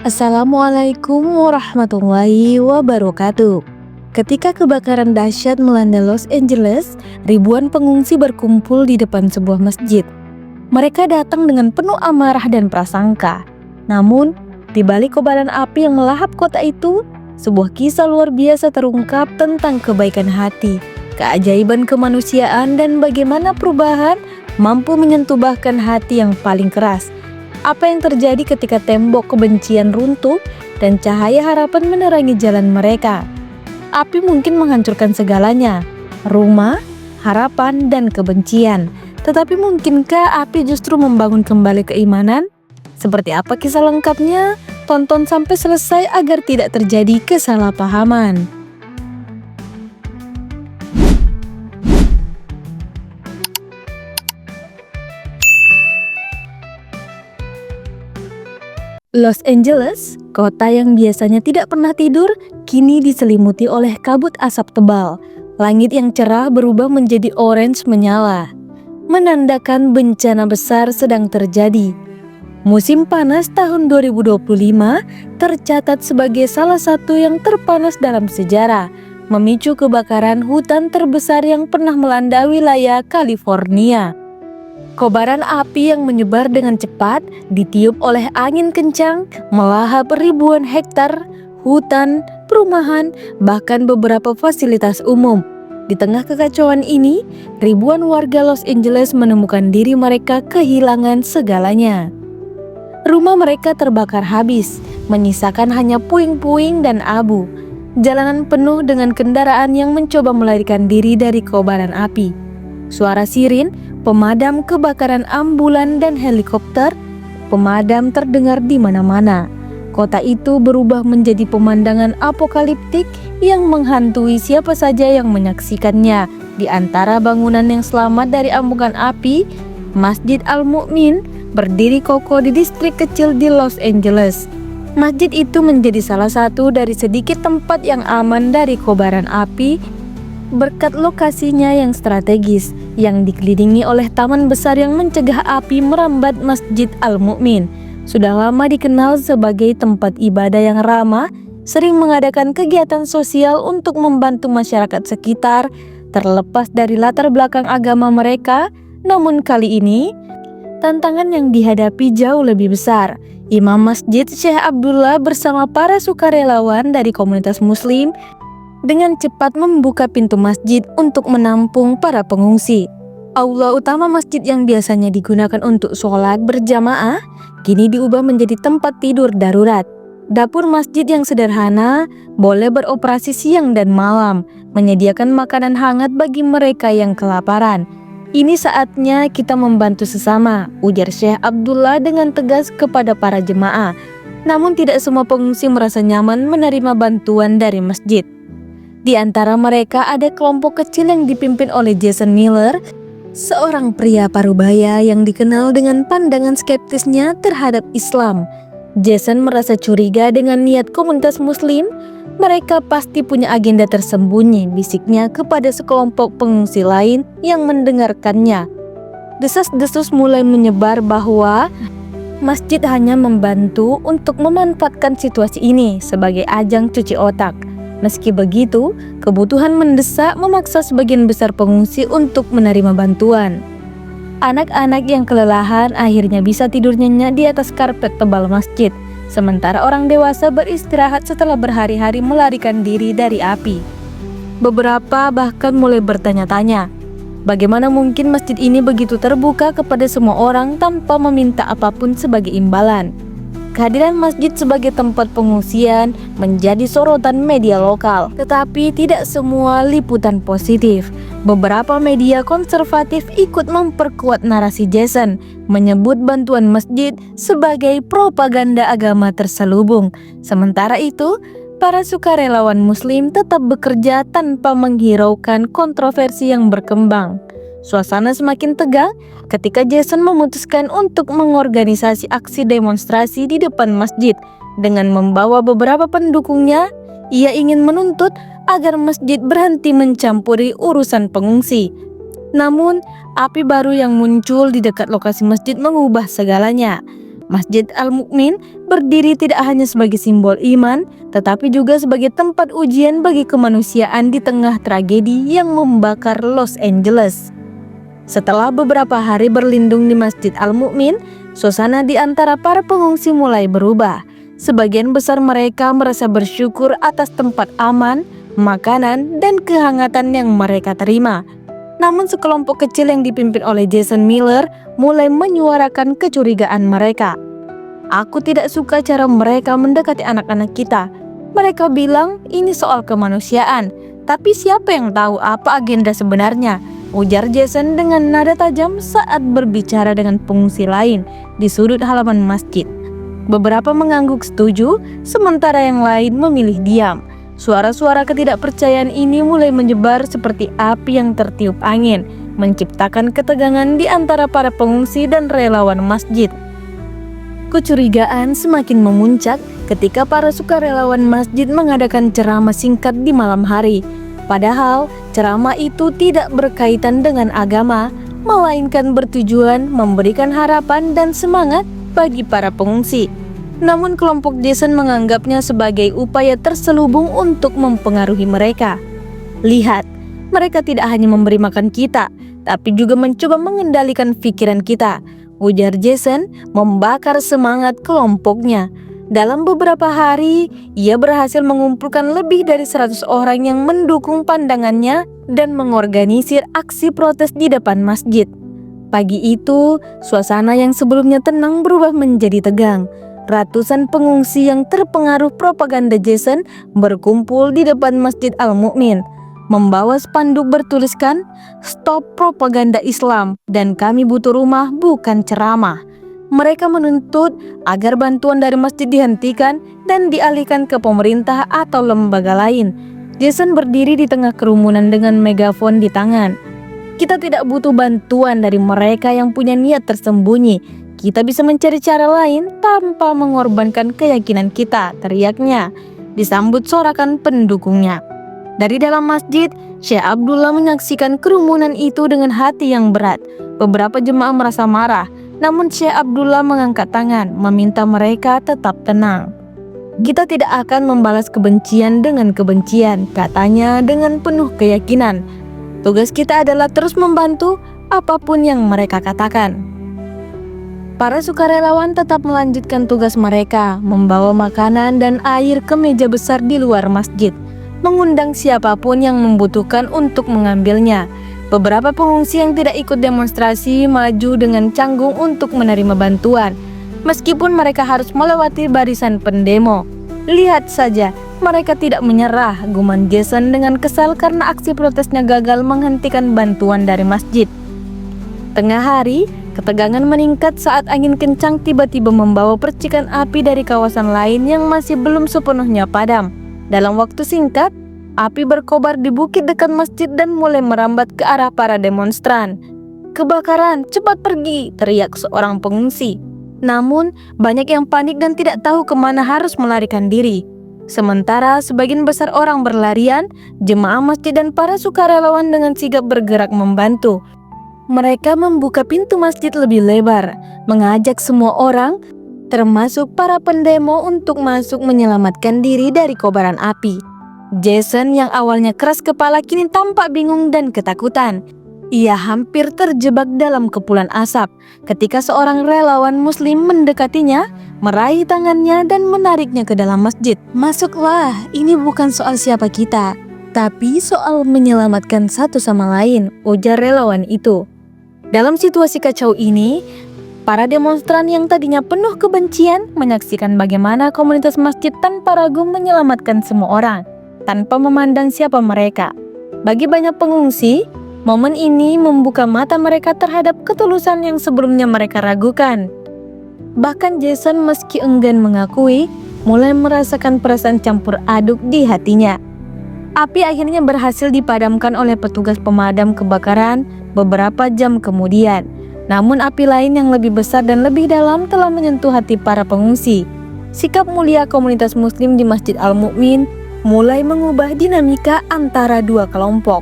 Assalamualaikum warahmatullahi wabarakatuh. Ketika kebakaran dahsyat melanda Los Angeles, ribuan pengungsi berkumpul di depan sebuah masjid. Mereka datang dengan penuh amarah dan prasangka. Namun, di balik kobaran api yang melahap kota itu, sebuah kisah luar biasa terungkap tentang kebaikan hati, keajaiban kemanusiaan, dan bagaimana perubahan mampu menyentuh bahkan hati yang paling keras. Apa yang terjadi ketika tembok kebencian runtuh dan cahaya harapan menerangi jalan mereka? Api mungkin menghancurkan segalanya, rumah, harapan, dan kebencian. Tetapi mungkinkah api justru membangun kembali keimanan? Seperti apa kisah lengkapnya? Tonton sampai selesai agar tidak terjadi kesalahpahaman. Los Angeles, kota yang biasanya tidak pernah tidur, kini diselimuti oleh kabut asap tebal. Langit yang cerah berubah menjadi orange menyala, menandakan bencana besar sedang terjadi. Musim panas tahun 2025 tercatat sebagai salah satu yang terpanas dalam sejarah, memicu kebakaran hutan terbesar yang pernah melanda wilayah California. Kobaran api yang menyebar dengan cepat ditiup oleh angin kencang melahap ribuan hektar hutan, perumahan, bahkan beberapa fasilitas umum. Di tengah kekacauan ini, ribuan warga Los Angeles menemukan diri mereka kehilangan segalanya. Rumah mereka terbakar habis, menyisakan hanya puing-puing dan abu. Jalanan penuh dengan kendaraan yang mencoba melarikan diri dari kobaran api. Suara sirin, pemadam kebakaran ambulan dan helikopter pemadam terdengar di mana-mana. Kota itu berubah menjadi pemandangan apokaliptik yang menghantui siapa saja yang menyaksikannya. Di antara bangunan yang selamat dari amukan api, Masjid Al-Mu'min berdiri kokoh di distrik kecil di Los Angeles. Masjid itu menjadi salah satu dari sedikit tempat yang aman dari kobaran api berkat lokasinya yang strategis, yang dikelilingi oleh taman besar yang mencegah api merambat. Masjid Al-Mu'min sudah lama dikenal sebagai tempat ibadah yang ramah, sering mengadakan kegiatan sosial untuk membantu masyarakat sekitar, terlepas dari latar belakang agama mereka. Namun kali ini, tantangan yang dihadapi jauh lebih besar. Imam Masjid Syekh Abdullah bersama para sukarelawan dari komunitas muslim dengan cepat membuka pintu masjid untuk menampung para pengungsi. Aula utama masjid yang biasanya digunakan untuk sholat berjamaah, kini diubah menjadi tempat tidur darurat. Dapur masjid yang sederhana boleh beroperasi siang dan malam, menyediakan makanan hangat bagi mereka yang kelaparan. Ini saatnya kita membantu sesama, ujar Syekh Abdullah dengan tegas kepada para jemaah. Namun tidak semua pengungsi merasa nyaman menerima bantuan dari masjid. Di antara mereka ada kelompok kecil yang dipimpin oleh Jason Miller, seorang pria parubaya yang dikenal dengan pandangan skeptisnya terhadap Islam. Jason merasa curiga dengan niat komunitas muslim. Mereka pasti punya agenda tersembunyi, bisiknya kepada sekelompok pengungsi lain yang mendengarkannya. Desas-desus mulai menyebar bahwa masjid hanya membantu untuk memanfaatkan situasi ini sebagai ajang cuci otak. Meski begitu, kebutuhan mendesak memaksa sebagian besar pengungsi untuk menerima bantuan. Anak-anak yang kelelahan akhirnya bisa tidur nyenyak di atas karpet tebal masjid, sementara orang dewasa beristirahat setelah berhari-hari melarikan diri dari api. Beberapa bahkan mulai bertanya-tanya, bagaimana mungkin masjid ini begitu terbuka kepada semua orang tanpa meminta apapun sebagai imbalan. Kehadiran masjid sebagai tempat pengungsian menjadi sorotan media lokal, tetapi tidak semua liputan positif. Beberapa media konservatif ikut memperkuat narasi Jason, menyebut bantuan masjid sebagai propaganda agama terselubung. Sementara itu, para sukarelawan muslim tetap bekerja tanpa menghiraukan kontroversi yang berkembang. Suasana semakin tegang ketika Jason memutuskan untuk mengorganisasi aksi demonstrasi di depan masjid. Dengan membawa beberapa pendukungnya, ia ingin menuntut agar masjid berhenti mencampuri urusan pengungsi. Namun, api baru yang muncul di dekat lokasi masjid mengubah segalanya. Masjid Al-Mu'min berdiri tidak hanya sebagai simbol iman, tetapi juga sebagai tempat ujian bagi kemanusiaan di tengah tragedi yang membakar Los Angeles. Setelah beberapa hari berlindung di Masjid Al-Mu'min, suasana di antara para pengungsi mulai berubah. Sebagian besar mereka merasa bersyukur atas tempat aman, makanan, dan kehangatan yang mereka terima. Namun sekelompok kecil yang dipimpin oleh Jason Miller mulai menyuarakan kecurigaan mereka. "Aku tidak suka cara mereka mendekati anak-anak kita. Mereka bilang ini soal kemanusiaan, tapi siapa yang tahu apa agenda sebenarnya?" ujar Jason dengan nada tajam saat berbicara dengan pengungsi lain di sudut halaman masjid. Beberapa mengangguk setuju, sementara yang lain memilih diam. Suara-suara ketidakpercayaan ini mulai menyebar seperti api yang tertiup angin, menciptakan ketegangan di antara para pengungsi dan relawan masjid. Kecurigaan semakin memuncak ketika para sukarelawan masjid mengadakan ceramah singkat di malam hari. Padahal ceramah itu tidak berkaitan dengan agama, melainkan bertujuan memberikan harapan dan semangat bagi para pengungsi. Namun kelompok Jason menganggapnya sebagai upaya terselubung untuk mempengaruhi mereka. "Lihat, mereka tidak hanya memberi makan kita, tapi juga mencoba mengendalikan pikiran kita," ujar Jason membakar semangat kelompoknya. Dalam beberapa hari, ia berhasil mengumpulkan lebih dari 100 orang yang mendukung pandangannya dan mengorganisir aksi protes di depan masjid. Pagi itu, suasana yang sebelumnya tenang berubah menjadi tegang. Ratusan pengungsi yang terpengaruh propaganda Jason berkumpul di depan Masjid Al-Mu'min, membawa spanduk bertuliskan "Stop propaganda Islam" dan "Kami butuh rumah, bukan ceramah." Mereka menuntut agar bantuan dari masjid dihentikan dan dialihkan ke pemerintah atau lembaga lain. Jason berdiri di tengah kerumunan dengan megafon di tangan. "Kita tidak butuh bantuan dari mereka yang punya niat tersembunyi. Kita bisa mencari cara lain tanpa mengorbankan keyakinan kita," teriaknya, disambut sorakan pendukungnya. Dari dalam masjid, Syekh Abdullah menyaksikan kerumunan itu dengan hati yang berat. Beberapa jemaah merasa marah, namun Syekh Abdullah mengangkat tangan, meminta mereka tetap tenang. "Kita tidak akan membalas kebencian dengan kebencian," katanya dengan penuh keyakinan. "Tugas kita adalah terus membantu apapun yang mereka katakan." Para sukarelawan tetap melanjutkan tugas mereka, membawa makanan dan air ke meja besar di luar masjid, mengundang siapapun yang membutuhkan untuk mengambilnya. Beberapa pengungsi yang tidak ikut demonstrasi maju dengan canggung untuk menerima bantuan, meskipun mereka harus melewati barisan pendemo. "Lihat saja, mereka tidak menyerah," gumam Jason dengan kesal karena aksi protesnya gagal menghentikan bantuan dari masjid. Tengah hari, ketegangan meningkat saat angin kencang tiba-tiba membawa percikan api dari kawasan lain yang masih belum sepenuhnya padam. Dalam waktu singkat, api berkobar di bukit dekat masjid dan mulai merambat ke arah para demonstran. "Kebakaran, cepat pergi!" teriak seorang pengungsi. Namun, banyak yang panik dan tidak tahu kemana harus melarikan diri. Sementara sebagian besar orang berlarian, jemaah masjid dan para sukarelawan dengan sigap bergerak membantu. Mereka membuka pintu masjid lebih lebar, mengajak semua orang, termasuk para pendemo, untuk masuk menyelamatkan diri dari kobaran api. Jason yang awalnya keras kepala kini tampak bingung dan ketakutan. Ia hampir terjebak dalam kepulan asap ketika seorang relawan muslim mendekatinya, meraih tangannya dan menariknya ke dalam masjid. "Masuklah, ini bukan soal siapa kita, tapi soal menyelamatkan satu sama lain," ujar relawan itu. Dalam situasi kacau ini, para demonstran yang tadinya penuh kebencian menyaksikan bagaimana komunitas masjid tanpa ragu menyelamatkan semua orang, tanpa memandang siapa mereka. Bagi banyak pengungsi, momen ini membuka mata mereka terhadap ketulusan yang sebelumnya mereka ragukan. Bahkan Jason, meski enggan mengakui, mulai merasakan perasaan campur aduk di hatinya. Api akhirnya berhasil dipadamkan oleh petugas pemadam kebakaran beberapa jam kemudian. Namun api lain yang lebih besar dan lebih dalam telah menyentuh hati para pengungsi. Sikap mulia komunitas muslim di Masjid Al-Mu'min mulai mengubah dinamika antara dua kelompok.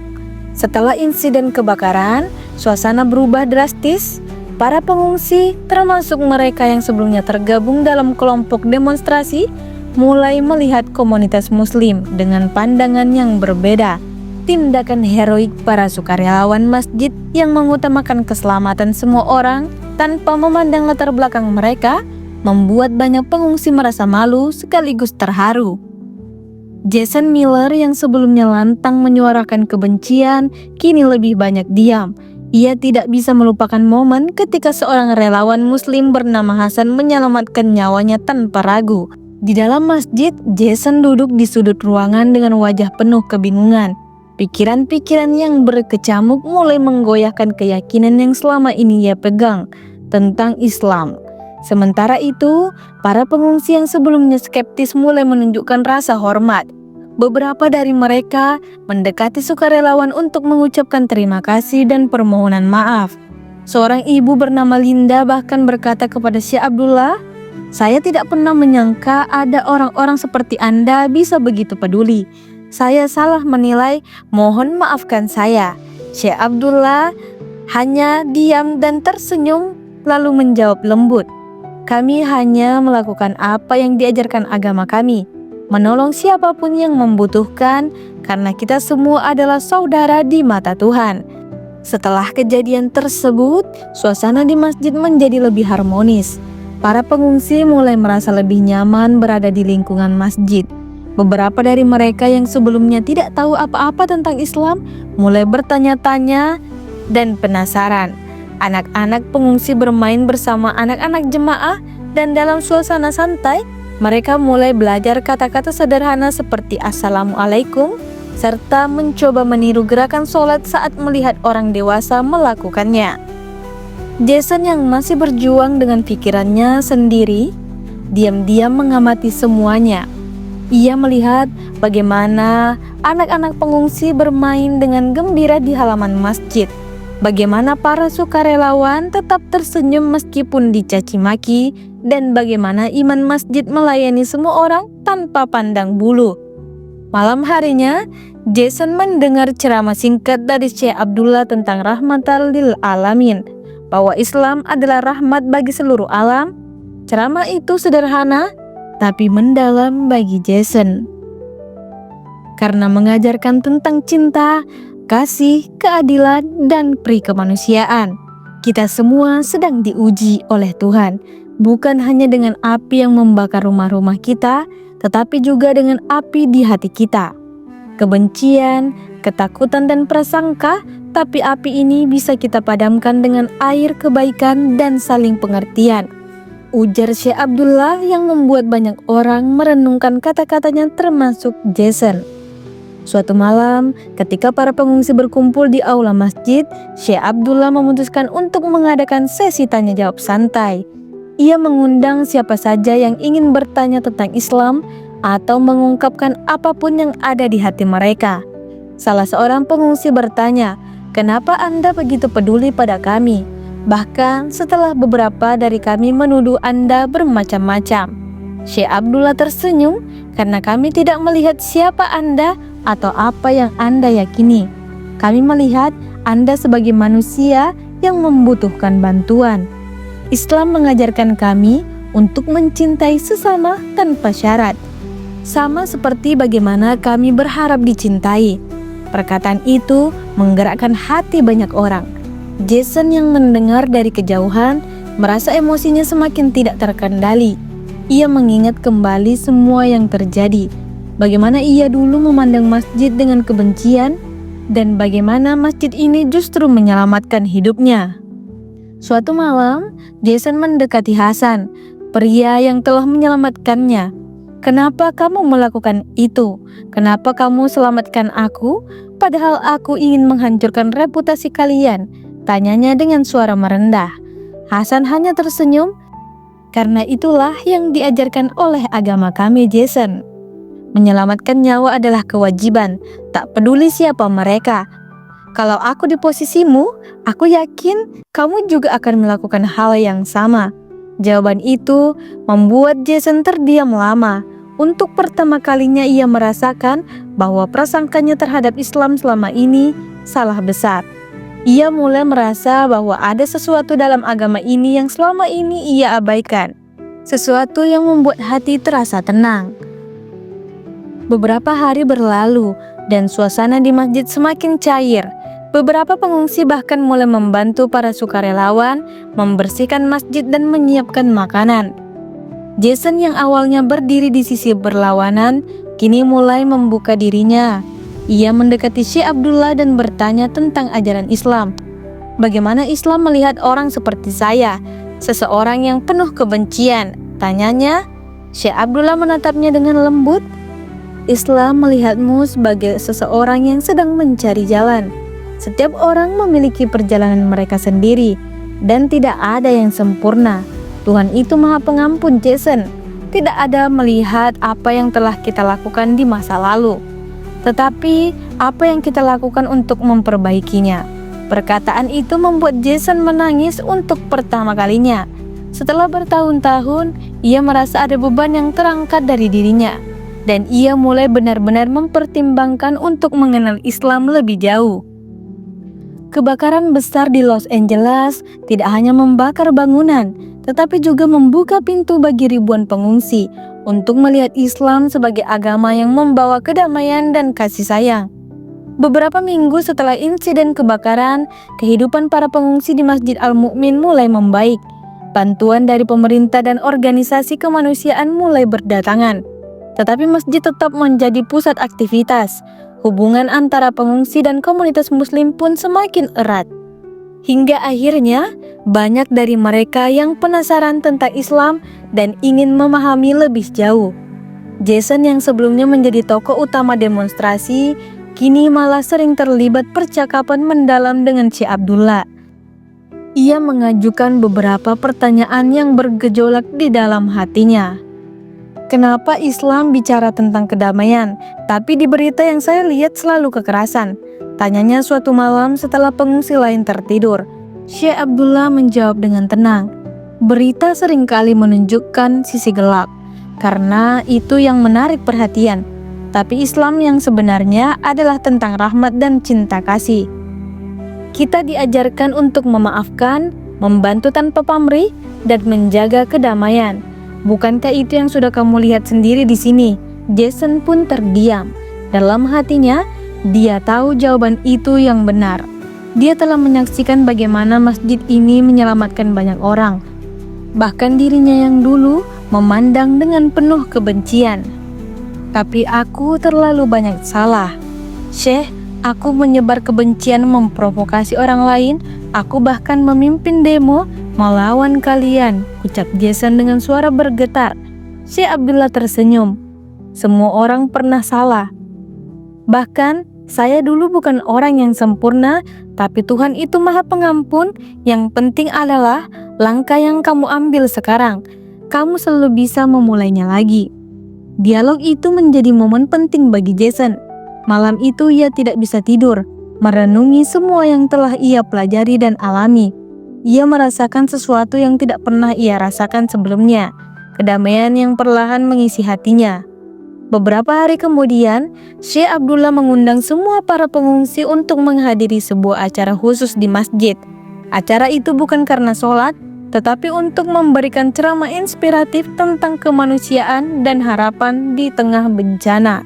Setelah insiden kebakaran, suasana berubah drastis. Para pengungsi, termasuk mereka yang sebelumnya tergabung dalam kelompok demonstrasi, mulai melihat komunitas Muslim dengan pandangan yang berbeda. Tindakan heroik para sukarelawan masjid yang mengutamakan keselamatan semua orang tanpa memandang latar belakang mereka membuat banyak pengungsi merasa malu sekaligus terharu. Jason Miller yang sebelumnya lantang menyuarakan kebencian, kini lebih banyak diam. Ia tidak bisa melupakan momen ketika seorang relawan Muslim bernama Hasan menyelamatkan nyawanya tanpa ragu. Di dalam masjid, Jason duduk di sudut ruangan dengan wajah penuh kebingungan. Pikiran-pikiran yang berkecamuk mulai menggoyahkan keyakinan yang selama ini ia pegang tentang Islam. Sementara itu, para pengungsi yang sebelumnya skeptis mulai menunjukkan rasa hormat. Beberapa dari mereka mendekati sukarelawan untuk mengucapkan terima kasih dan permohonan maaf. Seorang ibu bernama Linda bahkan berkata kepada Syekh Abdullah, "Saya tidak pernah menyangka ada orang-orang seperti Anda bisa begitu peduli. Saya salah menilai, mohon maafkan saya." Syekh Abdullah hanya diam dan tersenyum lalu menjawab lembut, "Kami hanya melakukan apa yang diajarkan agama kami, menolong siapapun yang membutuhkan karena kita semua adalah saudara di mata Tuhan." Setelah kejadian tersebut, suasana di masjid menjadi lebih harmonis. Para pengungsi mulai merasa lebih nyaman berada di lingkungan masjid. Beberapa dari mereka yang sebelumnya tidak tahu apa-apa tentang Islam mulai bertanya-tanya dan penasaran. Anak-anak pengungsi bermain bersama anak-anak jemaah dan dalam suasana santai, mereka mulai belajar kata-kata sederhana seperti Assalamualaikum serta mencoba meniru gerakan sholat saat melihat orang dewasa melakukannya. Jason yang masih berjuang dengan pikirannya sendiri, diam-diam mengamati semuanya. Ia melihat bagaimana anak-anak pengungsi bermain dengan gembira di halaman masjid. Bagaimana para sukarelawan tetap tersenyum meskipun dicaci maki, dan bagaimana iman masjid melayani semua orang tanpa pandang bulu. Malam harinya, Jason mendengar ceramah singkat dari Syekh Abdullah tentang rahmatan lil alamin, bahwa Islam adalah rahmat bagi seluruh alam. Ceramah itu sederhana tapi mendalam bagi Jason, karena mengajarkan tentang cinta, kasih, keadilan, dan peri kemanusiaan. Kita semua sedang diuji oleh Tuhan, bukan hanya dengan api yang membakar rumah-rumah kita, tetapi juga dengan api di hati kita. Kebencian, ketakutan, dan prasangka, tapi api ini bisa kita padamkan dengan air kebaikan dan saling pengertian, ujar Syekh Abdullah yang membuat banyak orang merenungkan kata-katanya termasuk Jason. Suatu malam, ketika para pengungsi berkumpul di aula masjid, Syekh Abdullah memutuskan untuk mengadakan sesi tanya jawab santai. Ia mengundang siapa saja yang ingin bertanya tentang Islam atau mengungkapkan apapun yang ada di hati mereka. Salah seorang pengungsi bertanya, "Kenapa Anda begitu peduli pada kami? Bahkan setelah beberapa dari kami menuduh Anda bermacam-macam." Syekh Abdullah tersenyum, "Karena kami tidak melihat siapa Anda atau apa yang Anda yakini. Kami melihat Anda sebagai manusia yang membutuhkan bantuan. Islam mengajarkan kami untuk mencintai sesama tanpa syarat, sama seperti bagaimana kami berharap dicintai." Perkataan itu menggerakkan hati banyak orang. Jason yang mendengar dari kejauhan merasa emosinya semakin tidak terkendali. Ia mengingat kembali semua yang terjadi, bagaimana ia dulu memandang masjid dengan kebencian, dan bagaimana masjid ini justru menyelamatkan hidupnya. Suatu malam, Jason mendekati Hasan, pria yang telah menyelamatkannya. "Kenapa kamu melakukan itu? Kenapa kamu selamatkan aku, padahal aku ingin menghancurkan reputasi kalian?" tanyanya dengan suara merendah. Hasan hanya tersenyum, "Karena itulah yang diajarkan oleh agama kami, Jason. Menyelamatkan nyawa adalah kewajiban, tak peduli siapa mereka. Kalau aku di posisimu, aku yakin kamu juga akan melakukan hal yang sama." Jawaban itu membuat Jason terdiam lama. Untuk pertama kalinya ia merasakan bahwa prasangkanya terhadap Islam selama ini salah besar. Ia mulai merasa bahwa ada sesuatu dalam agama ini yang selama ini ia abaikan. Sesuatu yang membuat hati terasa tenang. Beberapa hari berlalu dan suasana di masjid semakin cair. Beberapa pengungsi bahkan mulai membantu para sukarelawan membersihkan masjid dan menyiapkan makanan. Jason yang awalnya berdiri di sisi berlawanan, kini mulai membuka dirinya. Ia mendekati Syekh Abdullah dan bertanya tentang ajaran Islam. Bagaimana Islam melihat orang seperti saya, seseorang yang penuh kebencian? Tanyanya. Syekh Abdullah menatapnya dengan lembut. Islam melihatmu sebagai seseorang yang sedang mencari jalan. Setiap orang memiliki perjalanan mereka sendiri dan tidak ada yang sempurna. Tuhan itu Maha Pengampun, Jason. Tidak ada melihat apa yang telah kita lakukan di masa lalu, tetapi apa yang kita lakukan untuk memperbaikinya. Perkataan itu membuat Jason menangis untuk pertama kalinya. Setelah bertahun-tahun, ia merasa ada beban yang terangkat dari dirinya, dan ia mulai benar-benar mempertimbangkan untuk mengenal Islam lebih jauh. Kebakaran besar di Los Angeles tidak hanya membakar bangunan, tetapi juga membuka pintu bagi ribuan pengungsi untuk melihat Islam sebagai agama yang membawa kedamaian dan kasih sayang. Beberapa minggu setelah insiden kebakaran, kehidupan para pengungsi di Masjid Al-Mu'min mulai membaik. Bantuan dari pemerintah dan organisasi kemanusiaan mulai berdatangan. Tetapi masjid tetap menjadi pusat aktivitas. Hubungan antara pengungsi dan komunitas muslim pun semakin erat. Hingga akhirnya, banyak dari mereka yang penasaran tentang Islam dan ingin memahami lebih jauh. Jason yang sebelumnya menjadi tokoh utama demonstrasi, kini malah sering terlibat percakapan mendalam dengan Syekh Abdullah. Ia mengajukan beberapa pertanyaan yang bergejolak di dalam hatinya. Kenapa Islam bicara tentang kedamaian, tapi di berita yang saya lihat selalu kekerasan? Tanyanya suatu malam setelah pengungsi lain tertidur. Syekh Abdullah menjawab dengan tenang. Berita seringkali menunjukkan sisi gelap, karena itu yang menarik perhatian. Tapi Islam yang sebenarnya adalah tentang rahmat dan cinta kasih. Kita diajarkan untuk memaafkan, membantu tanpa pamrih, dan menjaga kedamaian. Bukankah itu yang sudah kamu lihat sendiri di sini? Jason pun terdiam. Dalam hatinya, dia tahu jawaban itu yang benar. Dia telah menyaksikan bagaimana masjid ini menyelamatkan banyak orang. Bahkan dirinya yang dulu memandang dengan penuh kebencian. Tapi aku terlalu banyak salah. Syekh, aku menyebar kebencian, memprovokasi orang lain. Aku bahkan memimpin demo melawan kalian, ucap Jason dengan suara bergetar. Syekh Abdullah tersenyum. Semua orang pernah salah. Bahkan saya dulu bukan orang yang sempurna, tapi Tuhan itu Maha Pengampun. Yang penting adalah langkah yang kamu ambil sekarang. Kamu selalu bisa memulainya lagi. Dialog itu menjadi momen penting bagi Jason. Malam itu ia tidak bisa tidur, merenungi semua yang telah ia pelajari dan alami. Ia merasakan sesuatu yang tidak pernah ia rasakan sebelumnya, kedamaian yang perlahan mengisi hatinya. Beberapa hari kemudian, Syekh Abdullah mengundang semua para pengungsi untuk menghadiri sebuah acara khusus di masjid. Acara itu bukan karena sholat, tetapi untuk memberikan ceramah inspiratif tentang kemanusiaan dan harapan di tengah bencana.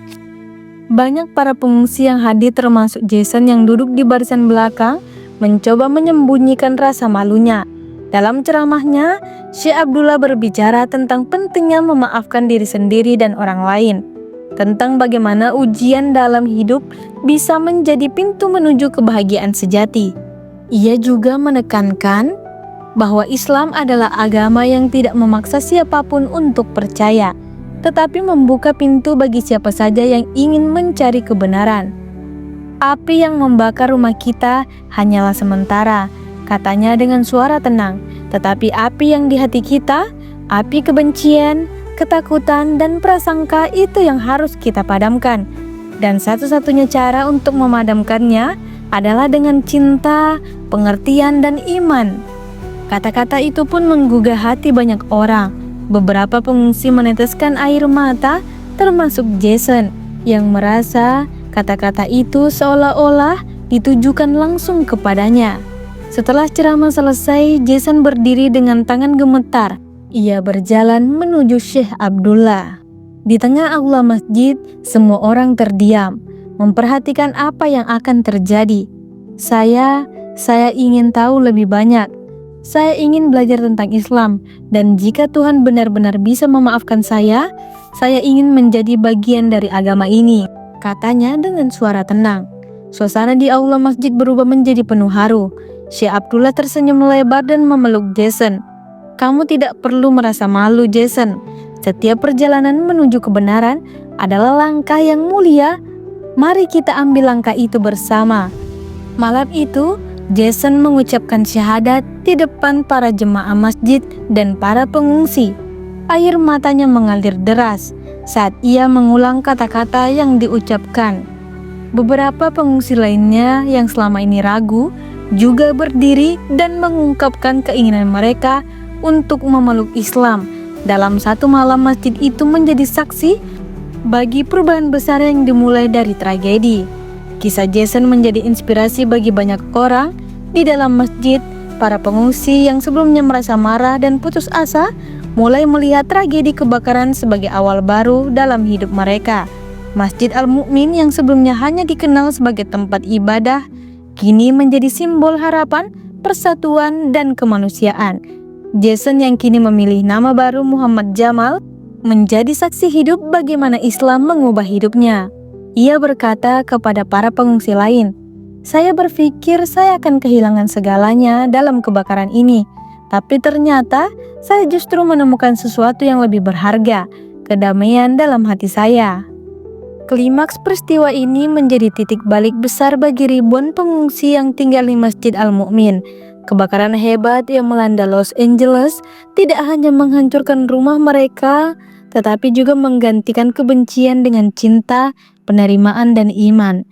Banyak para pengungsi yang hadir termasuk Jason yang duduk di barisan belakang mencoba menyembunyikan rasa malunya. Dalam ceramahnya, Syekh Abdullah berbicara tentang pentingnya memaafkan diri sendiri dan orang lain, tentang bagaimana ujian dalam hidup bisa menjadi pintu menuju kebahagiaan sejati. Ia juga menekankan bahwa Islam adalah agama yang tidak memaksa siapapun untuk percaya, tetapi membuka pintu bagi siapa saja yang ingin mencari kebenaran. Api yang membakar rumah kita hanyalah sementara, katanya dengan suara tenang, tetapi api yang di hati kita, api kebencian, ketakutan, dan prasangka itu yang harus kita padamkan. Dan satu-satunya cara untuk memadamkannya adalah dengan cinta, pengertian, dan iman. Kata-kata itu pun menggugah hati banyak orang. Beberapa pengungsi meneteskan air mata, termasuk Jason, yang merasa kata-kata itu seolah-olah ditujukan langsung kepadanya. Setelah ceramah selesai, Jason berdiri dengan tangan gemetar. Ia berjalan menuju Syekh Abdullah. Di tengah aula masjid, semua orang terdiam, memperhatikan apa yang akan terjadi. Saya ingin tahu lebih banyak. Saya ingin belajar tentang Islam, dan jika Tuhan benar-benar bisa memaafkan saya ingin menjadi bagian dari agama ini, katanya dengan suara tenang. Suasana di aula masjid berubah menjadi penuh haru. Syekh Abdullah tersenyum lebar dan memeluk Jason. Kamu tidak perlu merasa malu, Jason. Setiap perjalanan menuju kebenaran adalah langkah yang mulia. Mari kita ambil langkah itu bersama. Malam itu, Jason mengucapkan syahadat di depan para jemaah masjid dan para pengungsi. Air matanya mengalir deras saat ia mengulang kata-kata yang diucapkan. Beberapa pengungsi lainnya yang selama ini ragu juga berdiri dan mengungkapkan keinginan mereka untuk memeluk Islam. Dalam satu malam, masjid itu menjadi saksi bagi perubahan besar yang dimulai dari tragedi. Kisah Jason menjadi inspirasi bagi banyak orang di dalam masjid. Para pengungsi yang sebelumnya merasa marah dan putus asa mulai melihat tragedi kebakaran sebagai awal baru dalam hidup mereka. Masjid Al-Mu'min yang sebelumnya hanya dikenal sebagai tempat ibadah, kini menjadi simbol harapan, persatuan, dan kemanusiaan. Jason yang kini memilih nama baru Muhammad Jamal menjadi saksi hidup bagaimana Islam mengubah hidupnya. Ia berkata kepada para pengungsi lain, "Saya berpikir saya akan kehilangan segalanya dalam kebakaran ini, tapi ternyata saya justru menemukan sesuatu yang lebih berharga, kedamaian dalam hati saya." Klimaks peristiwa ini menjadi titik balik besar bagi ribuan pengungsi yang tinggal di Masjid Al-Mu'min. Kebakaran hebat yang melanda Los Angeles tidak hanya menghancurkan rumah mereka, tetapi juga menggantikan kebencian dengan cinta, penerimaan, dan iman.